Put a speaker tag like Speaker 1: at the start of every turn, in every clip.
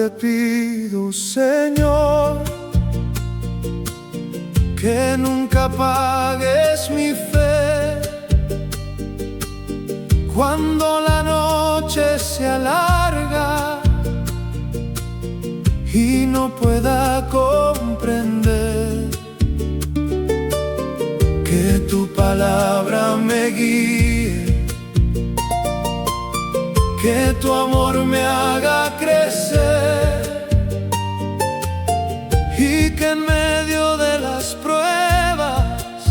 Speaker 1: te pido, Señor, que nunca apagues mi fe. Cuando la noche se alarga y no pueda comprender, que tu palabra me guíe, que tu amor me haga crecer, y que en medio de las pruebas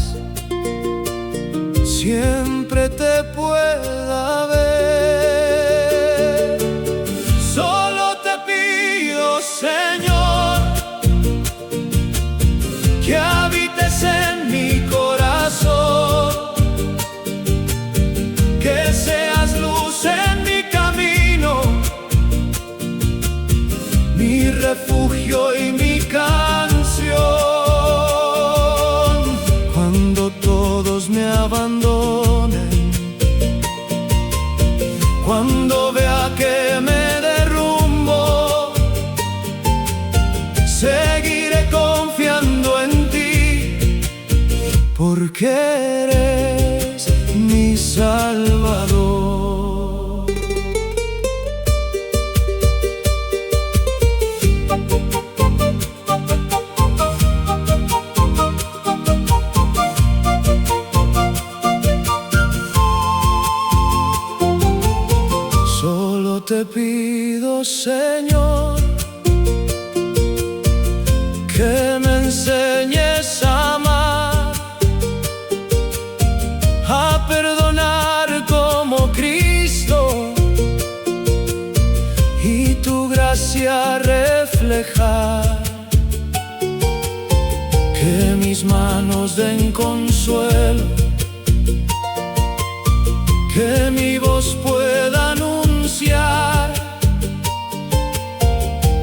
Speaker 1: siempre te pueda ver. Solo te pido, Señor, que habites en mi corazón, que seas luz en mi camino, mi refugio y mi canción. Cuando todos me abandonen, cuando vea que me derrumbo, seguiré confiando en ti, porque eres mi Salvador. Solo te pido, Señor, que me enseñes a amar, a perdonar como Cristo, y tu gracia reflejar, que mis manos den consuelo, que mi voz pueda anunciar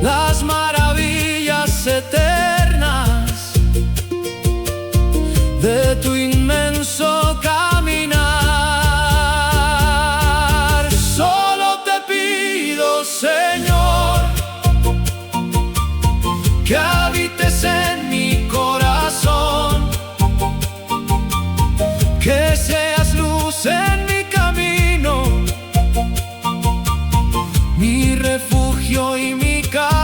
Speaker 1: las maravillas eternas de tu inmenso caminar. Solo te pido, Señor, que habites en mi corazón, que seas luz en mi camino, mi refugio y mi canción.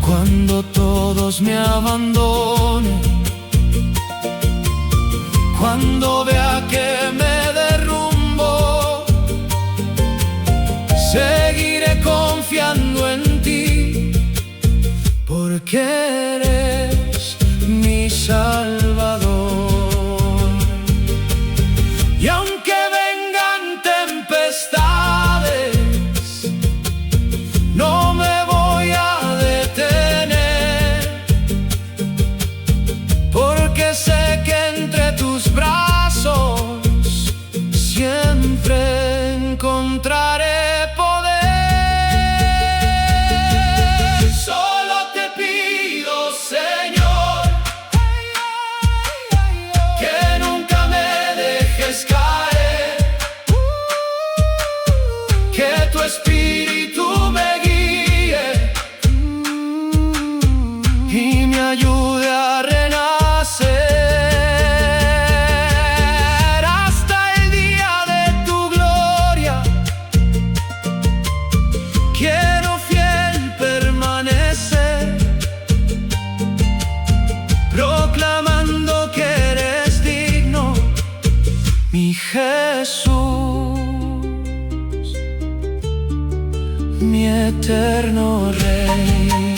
Speaker 1: Cuando todos me abandonen, cuando vea que me derrumbo, seguiré confiando en ti, porque eres mi Salvador. Y aunque vengan tempestades, no me voy a detener, porque sé que entre tus brazos siempre encontraré poder. Solo te pido, Señor, que nunca me dejes caer, que tu Espíritu me guíe y me ayude a renacer hasta el día de tu gloria. Quiero fiel permanecer, proclamando que eres digno, mi Jesús, mi eterno Rey.